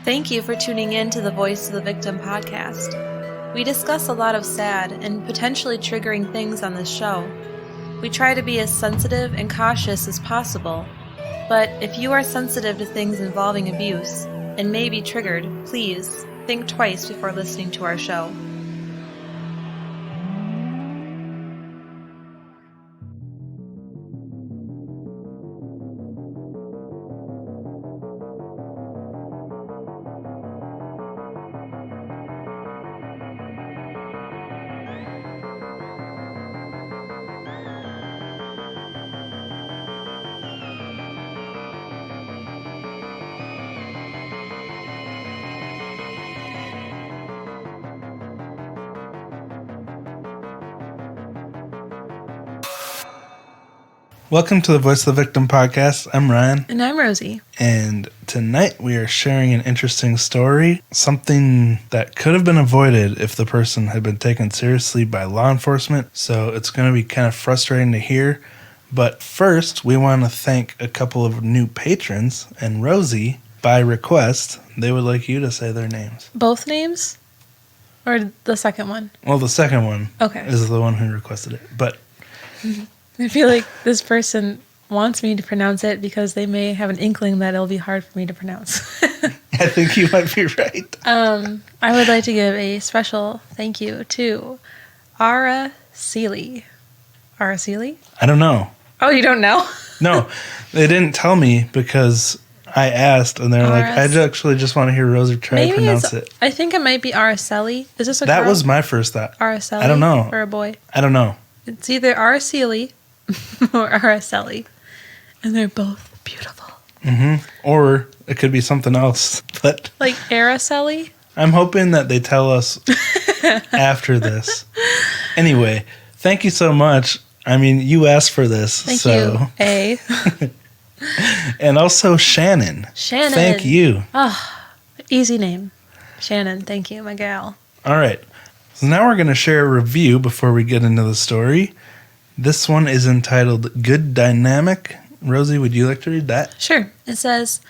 Thank you for tuning in to the Voice of the Victim podcast. We discuss a lot of sad and potentially triggering things on this show. We try to be as sensitive and cautious as possible, but if you are sensitive to things involving abuse and may be triggered, please think twice before listening to our show. Welcome to the Voice of the Victim podcast. I'm Ryan. And I'm Rosie. And tonight we are sharing an interesting story, something that could have been avoided if the person had been taken seriously by law enforcement. So it's going to be kind of frustrating to hear. But first, we want to thank a couple of new patrons. And Rosie, by request, they would like you to say their names. Both names? Or the second one? Well, the second one is the one who requested it. But... I feel like this person wants me to pronounce it because they may have an inkling that it'll be hard for me to pronounce. I think you might be right. I would like to give a special thank you to Ara Seeley. Ara Seeley? I don't know. Oh, you don't know? No, they didn't tell me because I asked, and they're like, I actually just want to hear Rosie try to pronounce it. I think it might be Araceli. Is this a That girl? was my first thought. Araceli? I don't know. Or a boy? I don't know. It's either Araceli or Araceli. And they're both beautiful. Mm-hmm. Or it could be something else. But like Araceli? I'm hoping that they tell us after this. Anyway, thank you so much. I mean, you asked for this. Thank you, A. And also Shannon. Shannon. Thank you. Oh, easy name. Shannon, thank you, my gal. All right. So now we're going to share a review before we get into the story. This one is entitled Good Dynamic. Rosie, would you like to read that? Sure. It says,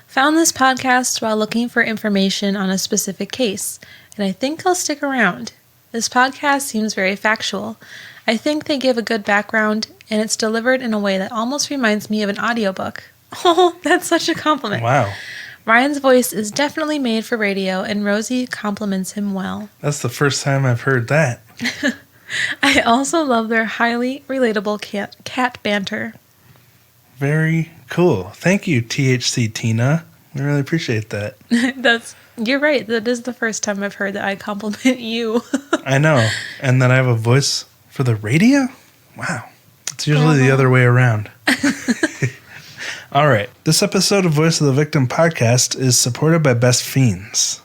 found this podcast while looking for information on a specific case, and I think I'll stick around. This podcast seems very factual. I think they give a good background, and it's delivered in a way that almost reminds me of an audiobook. Oh, that's such a compliment. Wow. Ryan's voice is definitely made for radio, and Rosie compliments him well. That's the first time I've heard that. I also love their highly relatable cat banter. Very cool. Thank you, THC Tina. We really appreciate that. You're right. That is the first time I've heard that I compliment you. I know. And that I have a voice for the radio? Wow. It's usually the other way around. All right. This episode of Voice of the Victim podcast is supported by Best Fiends.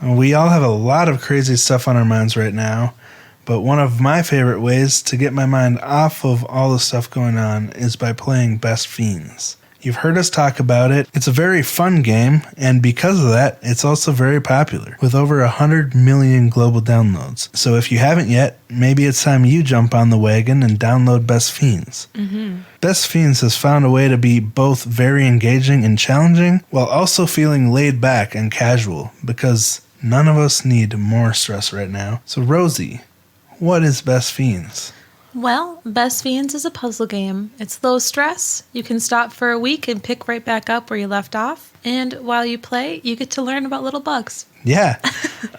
We all have a lot of crazy stuff on our minds right now, but one of my favorite ways to get my mind off of all the stuff going on is by playing Best Fiends. You've heard us talk about it. It's a very fun game, and because of that, it's also very popular, with over 100 million global downloads. So if you haven't yet, maybe it's time you jump on the wagon and download Best Fiends. Mm-hmm. Best Fiends has found a way to be both very engaging and challenging, while also feeling laid back and casual, because none of us need more stress right now. So Rosie, what is Best Fiends? Well, Best Fiends is a puzzle game. It's low stress. You can stop for a week and pick right back up where you left off. And while you play, you get to learn about little bugs. Yeah,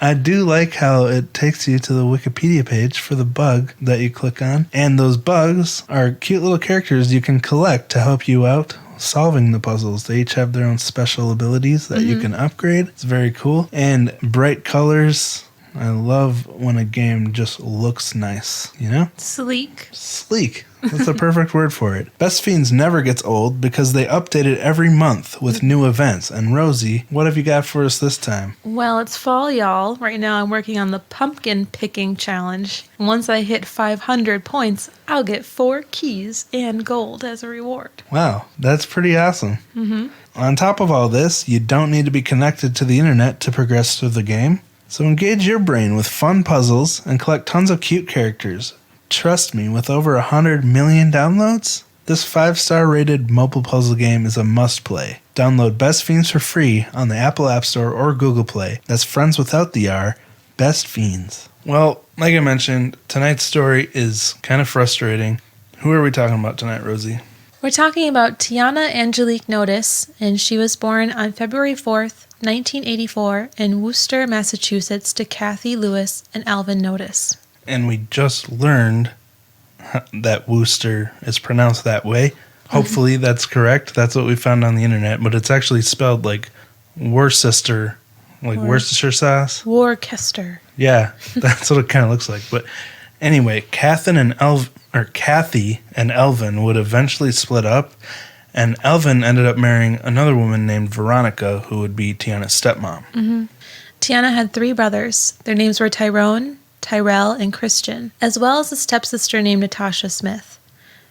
I do like how it takes you to the Wikipedia page for the bug that you click on. And those bugs are cute little characters you can collect to help you out solving the puzzles. They each have their own special abilities that you can upgrade. It's very cool. And bright colors. I love when a game just looks nice, you know? Sleek. Sleek. That's a perfect word for it. Best Fiends never gets old because they update it every month with new events. And Rosie, what have you got for us this time? Well, it's fall, y'all. Right now I'm working on the pumpkin picking challenge. Once I hit 500 points, I'll get 4 keys and gold as a reward. Wow, that's pretty awesome. Mm-hmm. On top of all this, you don't need to be connected to the internet to progress through the game. So engage your brain with fun puzzles and collect tons of cute characters. Trust me, with over 100 million downloads, This 5-star rated mobile puzzle game is a must-play. Download Best Fiends for free on the Apple App Store or Google Play. That's friends without the R, Best Fiends. Well, like I mentioned, tonight's story is kind of frustrating. Who are we talking about tonight, Rosie? We're talking about Tiana Angelique Notice, and she was born on February 4th, 1984 in Worcester, Massachusetts to Kathy Lewis and Alvin Notice. And we just learned that Worcester is pronounced that way. Hopefully that's correct. That's what we found on the internet, but it's actually spelled like Worcester, like Worcestershire sauce. Worcester. Yeah, that's what it kind of looks like. But anyway, Kathy and Elvin would eventually split up, and Elvin ended up marrying another woman named Veronica, who would be Tiana's stepmom. Mm-hmm. Tiana had 3 brothers. Their names were Tyrone, Tyrell, and Christian, as well as a stepsister named Natasha Smith.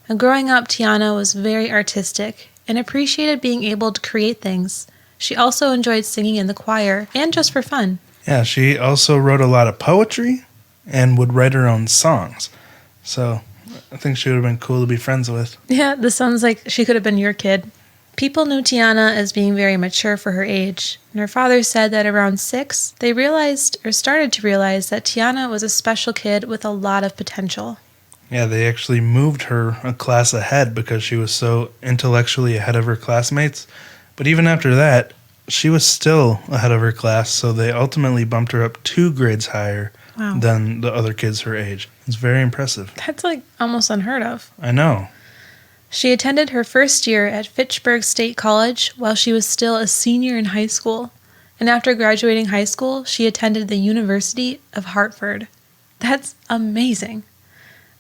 And growing up, Tiana was very artistic and appreciated being able to create things. She also enjoyed singing in the choir, and just for fun. Yeah, she also wrote a lot of poetry and would write her own songs. So I think she would have been cool to be friends with. Yeah, this sounds like she could have been your kid. People knew Tiana as being very mature for her age, and her father said that around 6, they started to realize that Tiana was a special kid with a lot of potential. Yeah, they actually moved her a class ahead because she was so intellectually ahead of her classmates. But even after that, she was still ahead of her class, so they ultimately bumped her up 2 grades higher than the other kids her age. It's very impressive. That's like almost unheard of. I know. She attended her first year at Fitchburg State College while she was still a senior in high school. And after graduating high school, she attended the University of Hartford. That's amazing.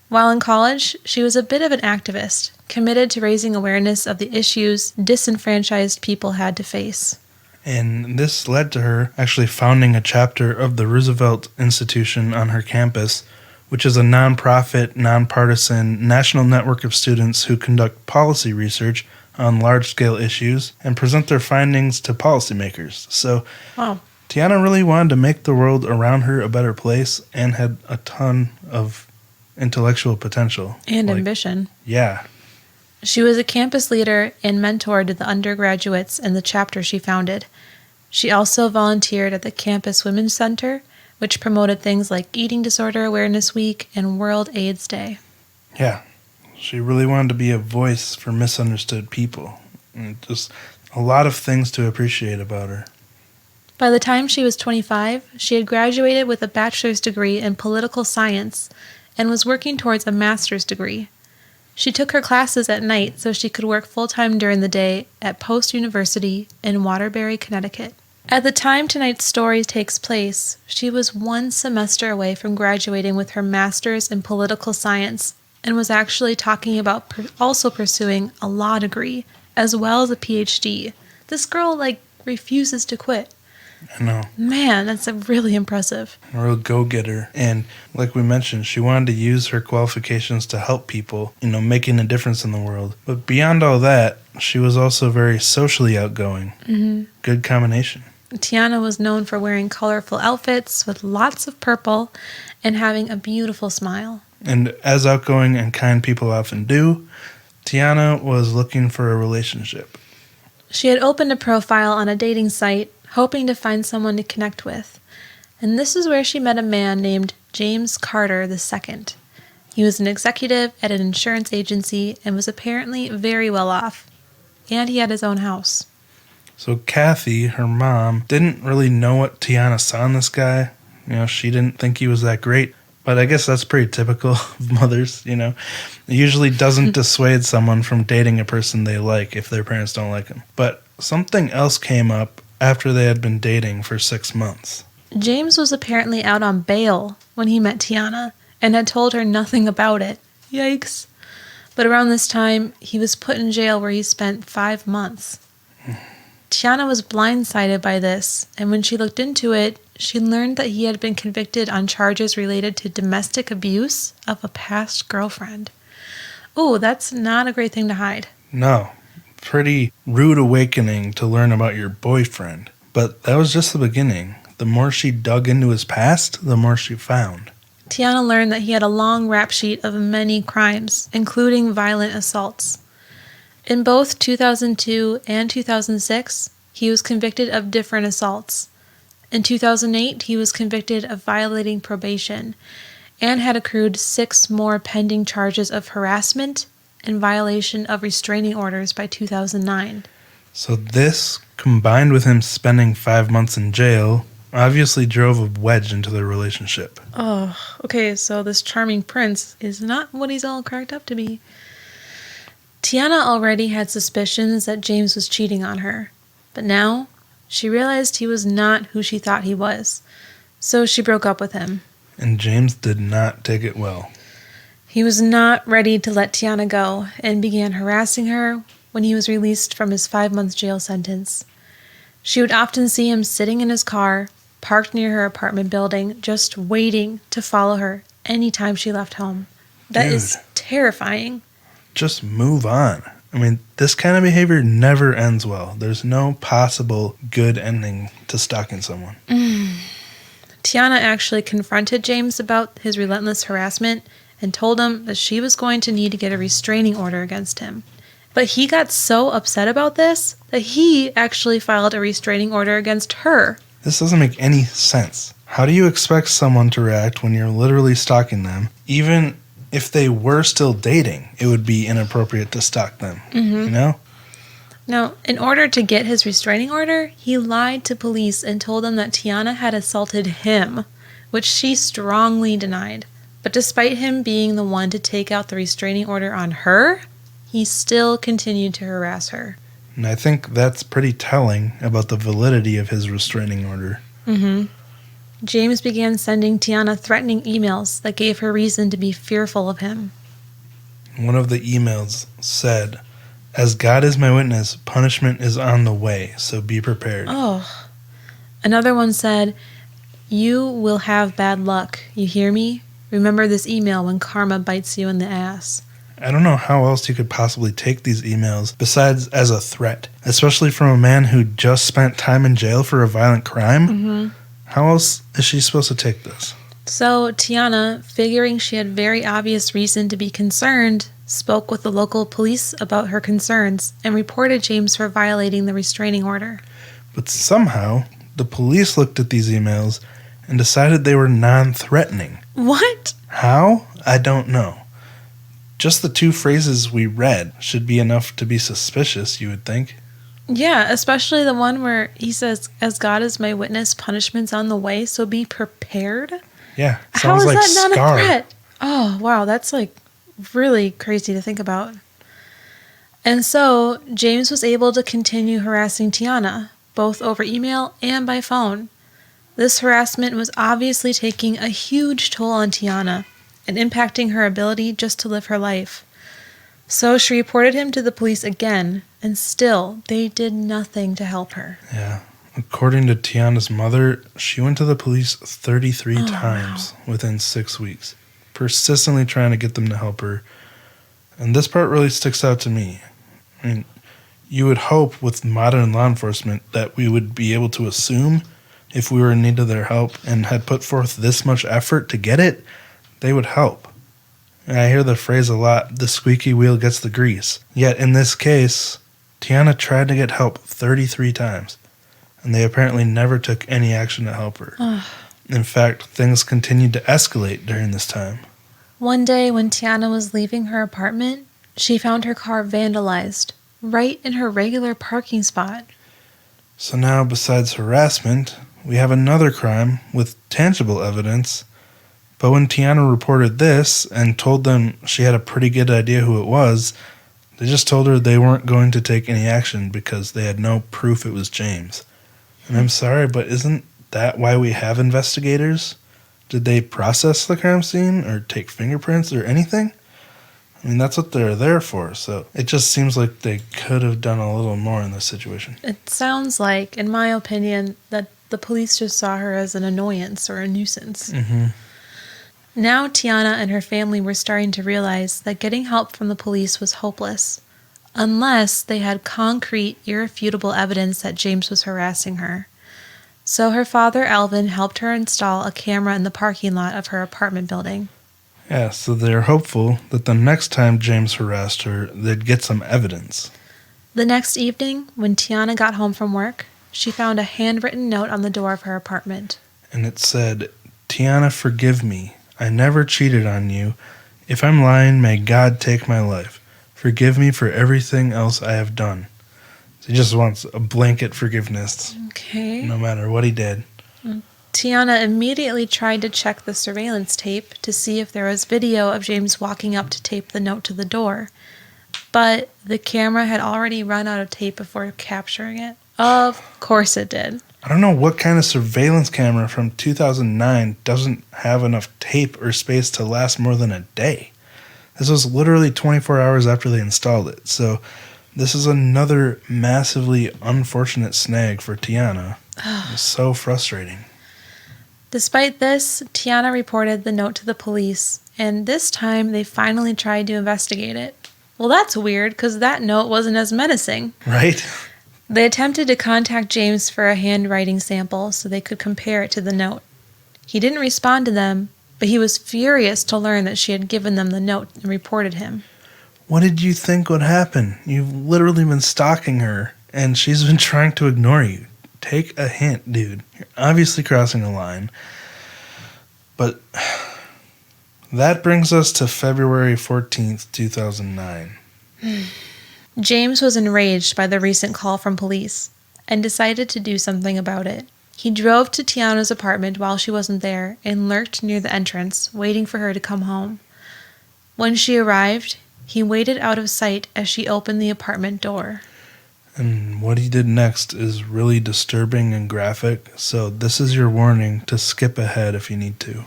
While in college, she was a bit of an activist, committed to raising awareness of the issues disenfranchised people had to face. And this led to her actually founding a chapter of the Roosevelt Institution on her campus, which is a nonprofit, nonpartisan national network of students who conduct policy research on large-scale issues and present their findings to policymakers. So Tiana really wanted to make the world around her a better place and had a ton of intellectual potential. And ambition. Yeah. She was a campus leader and mentor to the undergraduates in the chapter she founded. She also volunteered at the Campus Women's Center, which promoted things like Eating Disorder Awareness Week and World AIDS Day. Yeah. She really wanted to be a voice for misunderstood people. And just a lot of things to appreciate about her. By the time she was 25, she had graduated with a bachelor's degree in political science and was working towards a master's degree. She took her classes at night so she could work full-time during the day at Post University in Waterbury, Connecticut. At the time tonight's story takes place, she was 1 semester away from graduating with her master's in political science and was actually talking about also pursuing a law degree as well as a PhD. This girl, refuses to quit. I know. Man, that's really impressive. A real go-getter. And like we mentioned, she wanted to use her qualifications to help people, making a difference in the world. But beyond all that, she was also very socially outgoing. Mm-hmm. Good combination. Tiana was known for wearing colorful outfits with lots of purple and having a beautiful smile. And as outgoing and kind people often do, Tiana was looking for a relationship. She had opened a profile on a dating site, hoping to find someone to connect with. And this is where she met a man named James Carter II. He was an executive at an insurance agency and was apparently very well off. And he had his own house. So Kathy, her mom, didn't really know what Tiana saw in this guy. She didn't think he was that great. But I guess that's pretty typical of mothers, It usually doesn't dissuade someone from dating a person they like if their parents don't like them. But something else came up after they had been dating for 6 months. James was apparently out on bail when he met Tiana and had told her nothing about it. Yikes. But around this time, he was put in jail where he spent 5 months. Tiana was blindsided by this, and when she looked into it, she learned that he had been convicted on charges related to domestic abuse of a past girlfriend. Ooh, that's not a great thing to hide. No. Pretty rude awakening to learn about your boyfriend. But that was just the beginning. The more she dug into his past, the more she found. Tiana learned that he had a long rap sheet of many crimes, including violent assaults. In both 2002 and 2006, he was convicted of different assaults. In 2008, he was convicted of violating probation and had accrued 6 more pending charges of harassment and violation of restraining orders by 2009. So this, combined with him spending 5 months in jail, obviously drove a wedge into their relationship. Oh, okay, so this charming prince is not what he's all cracked up to be. Tiana already had suspicions that James was cheating on her, but now she realized he was not who she thought he was, so she broke up with him. And James did not take it well. He was not ready to let Tiana go and began harassing her when he was released from his 5-month jail sentence. She would often see him sitting in his car, parked near her apartment building, just waiting to follow her anytime she left home. That is terrifying. Just move on. I mean, this kind of behavior never ends well. There's no possible good ending to stalking someone. Tiana actually confronted James about his relentless harassment and told him that she was going to need to get a restraining order against him. But he got so upset about this that he actually filed a restraining order against her. This doesn't make any sense. How do you expect someone to react when you're literally stalking them? Even if they were still dating, it would be inappropriate to stalk them, you know? Now, in order to get his restraining order, he lied to police and told them that Tiana had assaulted him, which she strongly denied. But despite him being the one to take out the restraining order on her, he still continued to harass her. And I think that's pretty telling about the validity of his restraining order. James began sending Tiana threatening emails that gave her reason to be fearful of him. One of the emails said, "As God is my witness, punishment is on the way, so be prepared." Oh. Another one said, "You will have bad luck. You hear me? Remember this email when karma bites you in the ass." I don't know how else you could possibly take these emails besides as a threat, especially from a man who just spent time in jail for a violent crime. How else is she supposed to take this? So Tiana, figuring she had very obvious reason to be concerned, spoke with the local police about her concerns and reported James for violating the restraining order. But somehow, the police looked at these emails and decided they were non-threatening. What? How? I don't know. Just the 2 phrases we read should be enough to be suspicious, you would think. Yeah, especially the one where he says, "As God is my witness, punishment's on the way, so be prepared." Yeah, How sounds is like that not Scar. a threat? Oh, wow, that's like really crazy to think about. And so James was able to continue harassing Tiana, both over email and by phone. This harassment was obviously taking a huge toll on Tiana and impacting her ability just to live her life. So she reported him to the police again, and still they did nothing to help her. Yeah. According to Tiana's mother, she went to the police 33 times within 6 weeks, persistently trying to get them to help her. And this part really sticks out to me. I mean, you would hope with modern law enforcement that we would be able to assume if we were in need of their help and had put forth this much effort to get it, they would help. And I hear the phrase a lot, the squeaky wheel gets the grease. Yet in this case, Tiana tried to get help 33 times, and they apparently never took any action to help her. In fact, things continued to escalate during this time. One day when Tiana was leaving her apartment, she found her car vandalized, right in her regular parking spot. So now, besides harassment, we have another crime with tangible evidence. But when Tiana reported this and told them she had a pretty good idea who it was, they just told her they weren't going to take any action because they had no proof it was James. And I'm sorry, but isn't that why we have investigators? Did they process the crime scene or take fingerprints or anything? I mean, that's what they're there for, so it just seems like they could have done a little more in this situation. It sounds like, in my opinion, that the police just saw her as an annoyance or a nuisance. Now Tiana and her family were starting to realize that getting help from the police was hopeless, unless they had concrete, irrefutable evidence that James was harassing her. So her father, Alvin, helped her install a camera in the parking lot of her apartment building. Yeah, so they're hopeful that the next time James harassed her, they'd get some evidence. The next evening, when Tiana got home from work, she found a handwritten note on the door of her apartment. And it said, "Tiana, forgive me. I never cheated on you. If I'm lying, may God take my life. Forgive me for everything else I have done." So he just wants a blanket forgiveness, Okay. no matter what he did. Tiana immediately tried to check the surveillance tape to see if there was video of James walking up to tape the note to the door. But the camera had already run out of tape before capturing it. Of course it did. I don't know what kind of surveillance camera from 2009 doesn't have enough tape or space to last more than a day. This was literally 24 hours after they installed it. So this is another massively unfortunate snag for Tiana. It's so frustrating. Despite this, Tiana reported the note to the police, and this time they finally tried to investigate it. Well, that's weird, because that note wasn't as menacing. Right? They attempted to contact James for a handwriting sample so they could compare it to the note. He didn't respond to them, but he was furious to learn that she had given them the note and reported him. What did you think would happen? You've literally been stalking her, and she's been trying to ignore you. Take a hint, dude. You're obviously crossing a line. But that brings us to February 14th, 2009. James was enraged by the recent call from police and decided to do something about it. He drove to Tiana's apartment while she wasn't there and lurked near the entrance, waiting for her to come home. When she arrived, he waited out of sight as she opened the apartment door. And what he did next is really disturbing and graphic, so this is your warning to skip ahead if you need to.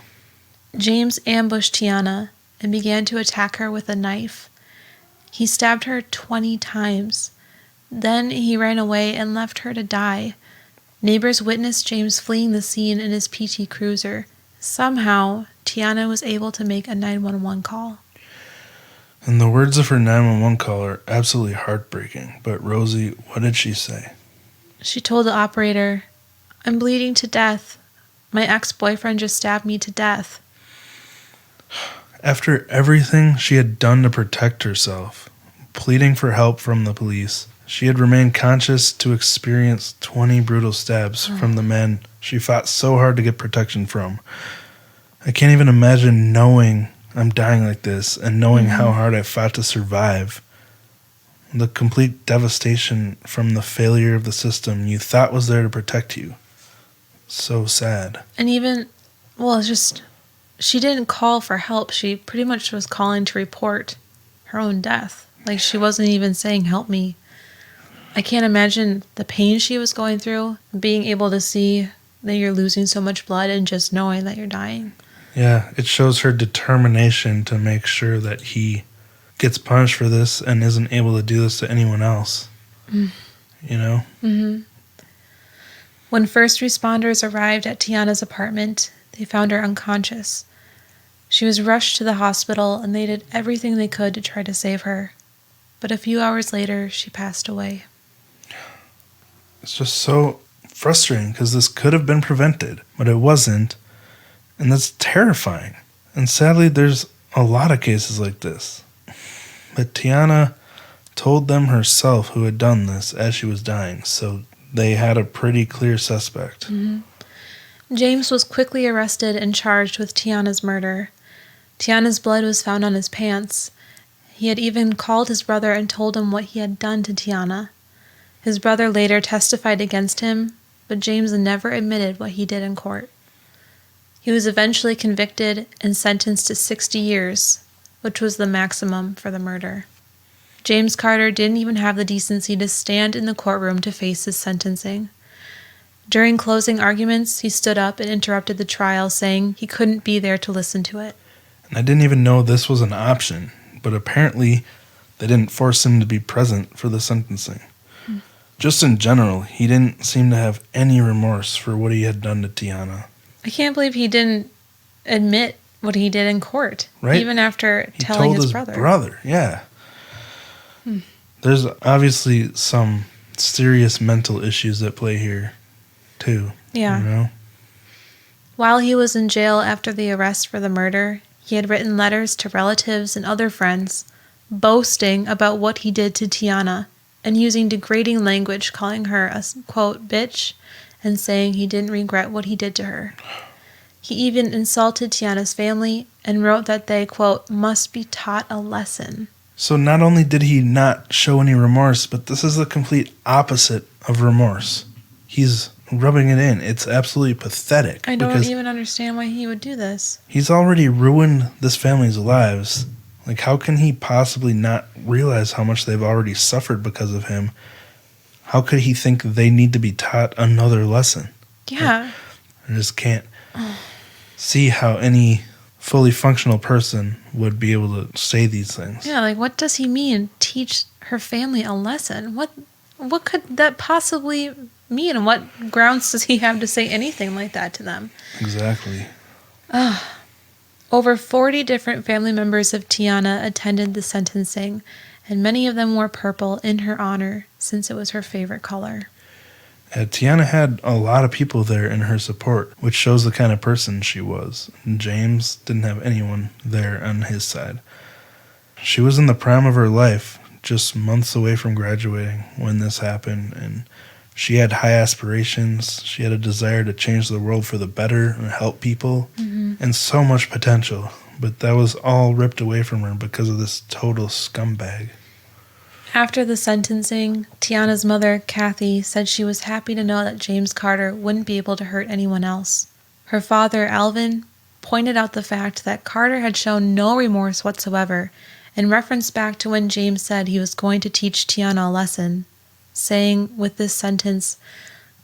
James ambushed Tiana and began to attack her with a knife. He stabbed her 20 times. Then he ran away and left her to die. Neighbors witnessed James fleeing the scene in his PT Cruiser. Somehow, Tiana was able to make a 911 call. And the words of her 911 call are absolutely heartbreaking. But Rosie, what did she say? She told the operator, "I'm bleeding to death. My ex-boyfriend just stabbed me to death." After everything she had done to protect herself, pleading for help from the police, she had remained conscious to experience 20 brutal stabs from the men she fought so hard to get protection from. I can't even imagine knowing I'm dying like this and knowing how hard I fought to survive. The complete devastation from the failure of the system you thought was there to protect you. So sad. And even, it's just, she didn't call for help. She pretty much was calling to report her own death. Like, she wasn't even saying, "Help me." I can't imagine the pain she was going through, being able to see that you're losing so much blood and just knowing that you're dying. Yeah, it shows her determination to make sure that he gets punished for this and isn't able to do this to anyone else. You know? Mm-hmm. When first responders arrived at Tiana's apartment, they found her unconscious. She was rushed to the hospital, and they did everything they could to try to save her. But a few hours later, she passed away. It's just so frustrating because this could have been prevented, but it wasn't. And that's terrifying. And sadly, there's a lot of cases like this. But Tiana told them herself who had done this as she was dying, so they had a pretty clear suspect. Mm-hmm. James was quickly arrested and charged with Tiana's murder. Tiana's blood was found on his pants. He had even called his brother and told him what he had done to Tiana. His brother later testified against him, but James never admitted what he did in court. He was eventually convicted and sentenced to 60 years, which was the maximum for the murder. James Carter didn't even have the decency to stand in the courtroom to face his sentencing. During closing arguments, he stood up and interrupted the trial, saying he couldn't be there to listen to it. And I didn't even know this was an option, but apparently they didn't force him to be present for the sentencing. Just in general, he didn't seem to have any remorse for what he had done to Tiana. I can't believe he didn't admit what he did in court, right? Even after he telling told his brother. Yeah. There's obviously some serious mental issues at play here, too. Yeah. You know? While he was in jail after the arrest for the murder, He had written letters to relatives and other friends, boasting about what he did to Tiana and using degrading language, calling her a, quote, bitch, and saying he didn't regret what he did to her. He even insulted Tiana's family and wrote that they, quote, must be taught a lesson. So not only did he not show any remorse, but this is the complete opposite of remorse. He's rubbing it in. It's absolutely pathetic. I don't even understand why he would do this. He's already ruined this family's lives. Like, how can he possibly not realize how much they've already suffered because of him? How could he think they need to be taught another lesson? Yeah. I just can't see how any fully functional person would be able to say these things. Yeah, like, what does he mean, teach her family a lesson? What could that possibly mean? And what grounds does he have to say anything like that to them? Exactly. Over 40 different family members of Tiana attended the sentencing, and many of them wore purple in her honor, since it was her favorite color. Tiana had a lot of people there in her support, which shows the kind of person she was. James didn't have anyone there on his side. She was in the prime of her life, just months away from graduating when this happened, and she had high aspirations. She had a desire to change the world for the better and help people, and so much potential. But that was all ripped away from her because of this total scumbag. After the sentencing, Tiana's mother, Kathy, said she was happy to know that James Carter wouldn't be able to hurt anyone else. Her father, Alvin, pointed out the fact that Carter had shown no remorse whatsoever and referenced back to when James said he was going to teach Tiana a lesson, saying with this sentence,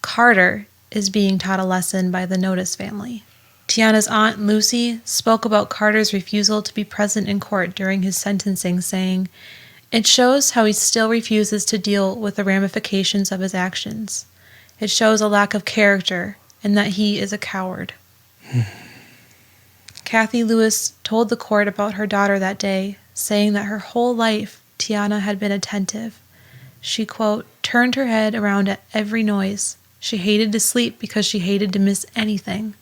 Carter is being taught a lesson by the Notice family. Tiana's aunt, Lucy, spoke about Carter's refusal to be present in court during his sentencing, saying, it shows how he still refuses to deal with the ramifications of his actions. It shows a lack of character and that he is a coward. Kathy Lewis told the court about her daughter that day, saying that her whole life Tiana had been attentive. She, quote, turned her head around at every noise. She hated to sleep because she hated to miss anything.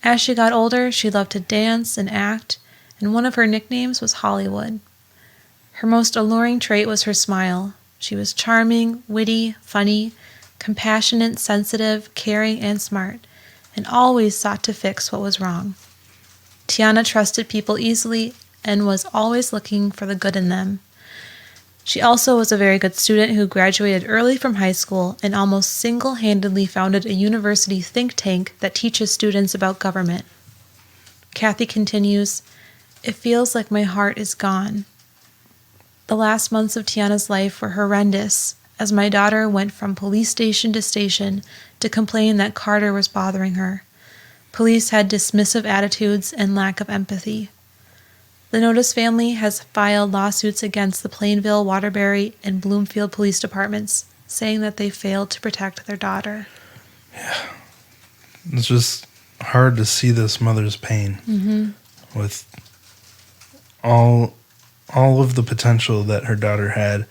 As she got older, she loved to dance and act, and one of her nicknames was Hollywood. Her most alluring trait was her smile. She was charming, witty, funny, compassionate, sensitive, caring, and smart, and always sought to fix what was wrong. Tiana trusted people easily and was always looking for the good in them. She also was a very good student who graduated early from high school and almost single-handedly founded a university think tank that teaches students about government. Kathy continues, it feels like my heart is gone. The last months of Tiana's life were horrendous, as my daughter went from police station to station to complain that Carter was bothering her. Police had dismissive attitudes and lack of empathy. The Notice family has filed lawsuits against the Plainville, Waterbury, and Bloomfield police departments, saying that they failed to protect their daughter. Yeah. It's just hard to see this mother's pain with all of the potential that her daughter had,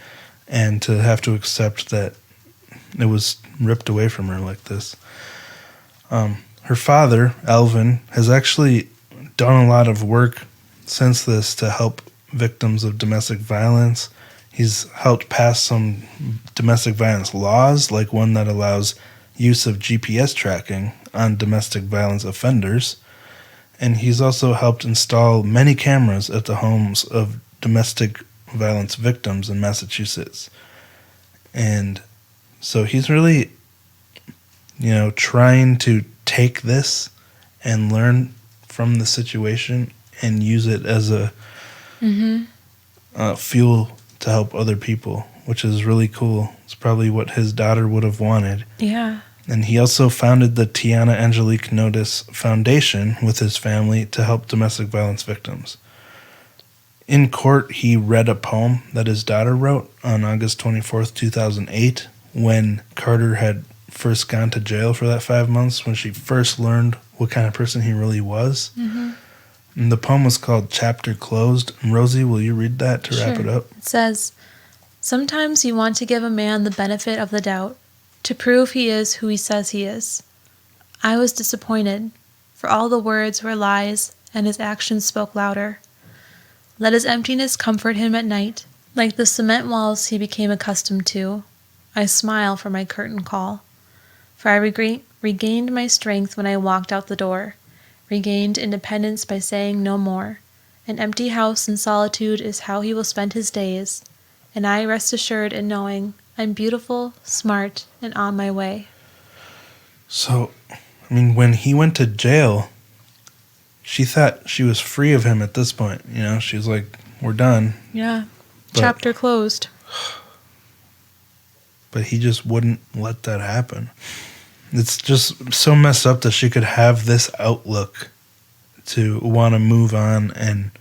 and to have to accept that it was ripped away from her like this. Her father, Alvin, has actually done a lot of work since this to help victims of domestic violence. He's helped pass some domestic violence laws, like one that allows use of GPS tracking on domestic violence offenders. And he's also helped install many cameras at the homes of domestic violence victims in Massachusetts. And so he's really, trying to take this and learn from the situation and use it as a fuel to help other people, which is really cool. It's probably what his daughter would have wanted. Yeah. And he also founded the Tiana Notice Foundation with his family to help domestic violence victims. In court, he read a poem that his daughter wrote on August 24th, 2008, when Carter had first gone to jail for that 5 months, when she first learned what kind of person he really was. And the poem was called Chapter Closed. And Rosie, will you read that to wrap it up? It says, sometimes you want to give a man the benefit of the doubt, to prove he is who he says he is. I was disappointed, for all the words were lies and his actions spoke louder. Let his emptiness comfort him at night. Like the cement walls he became accustomed to, I smile for my curtain call. For I regained my strength when I walked out the door, regained independence by saying no more. An empty house in solitude is how he will spend his days, and I rest assured in knowing I'm beautiful, smart, and on my way. So, I mean, when he went to jail, she thought she was free of him at this point. You know, she was like, we're done. Yeah. Chapter closed. But he just wouldn't let that happen. It's just so messed up that she could have this outlook to want to move on and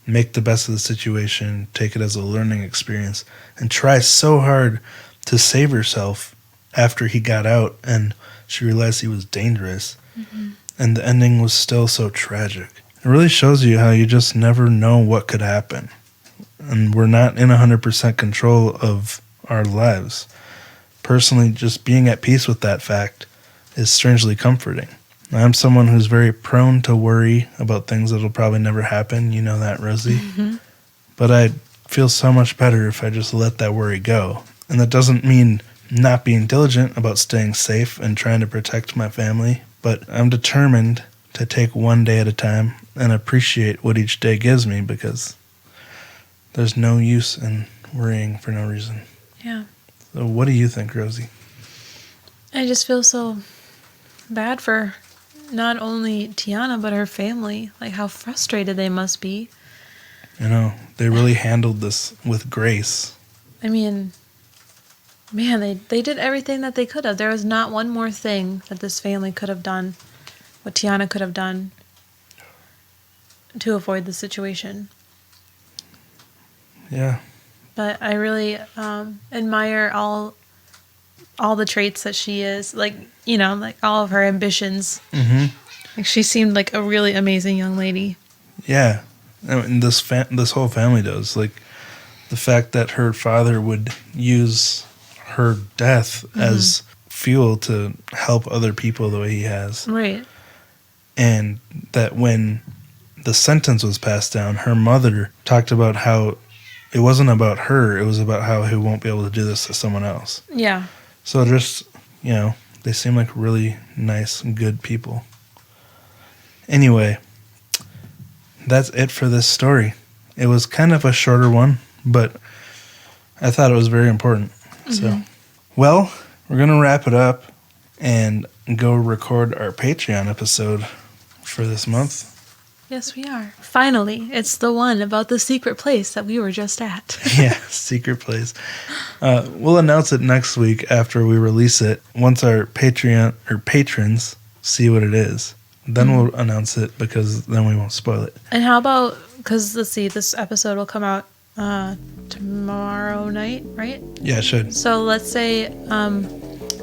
make the best of the situation, take it as a learning experience, and try so hard to save herself after he got out and she realized he was dangerous. Mm-hmm. And the ending was still so tragic. It really shows you how you just never know what could happen. And we're not in 100% control of our lives. Personally, just being at peace with that fact is strangely comforting. I'm someone who's very prone to worry about things that'll probably never happen. You know that, Rosie. Mm-hmm. But I feel so much better if I just let that worry go. And that doesn't mean not being diligent about staying safe and trying to protect my family, but I'm determined to take one day at a time and appreciate what each day gives me, because there's no use in worrying for no reason. Yeah. So what do you think, Rosie? I just feel so bad for not only Tiana, but her family. Like, how frustrated they must be. You know, they really handled this with grace. I mean, man, they did everything that they could have. There was not one more thing that this family could have done, what Tiana could have done to avoid the situation. Yeah. But I really admire all the traits that she is, like, you know, like all of her ambitions. Mm-hmm. Like, she seemed like a really amazing young lady. Yeah, I mean, this whole family does. Like, the fact that her father would use her death mm-hmm. as fuel to help other people the way he has. Right. And that when the sentence was passed down, her mother talked about how it wasn't about her, it was about how he won't be able to do this to someone else. Yeah. So just, you know, they seem like really nice and good people. Anyway, that's it for this story. It was kind of a shorter one, but I thought it was very important. Mm-hmm. So, well, we're going to wrap it up and go record our Patreon episode for this month. Yes, we are. Finally, it's the one about the secret place that we were just at. Yeah, secret place. We'll announce it next week after we release it. Once our Patreon or patrons see what it is, then mm-hmm. we'll announce it, because then we won't spoil it. And how about, because let's see, this episode will come out tomorrow night, right? Yeah, it should. So let's say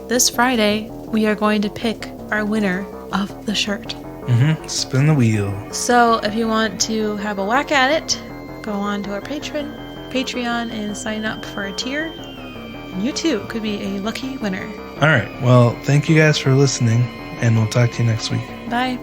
this Friday we are going to pick our winner of the shirt. Mm-hmm. Spin the wheel. So if you want to have a whack at it, go on to our Patreon and sign up for a tier. And you too could be a lucky winner. All right. Well, thank you guys for listening, and we'll talk to you next week. Bye.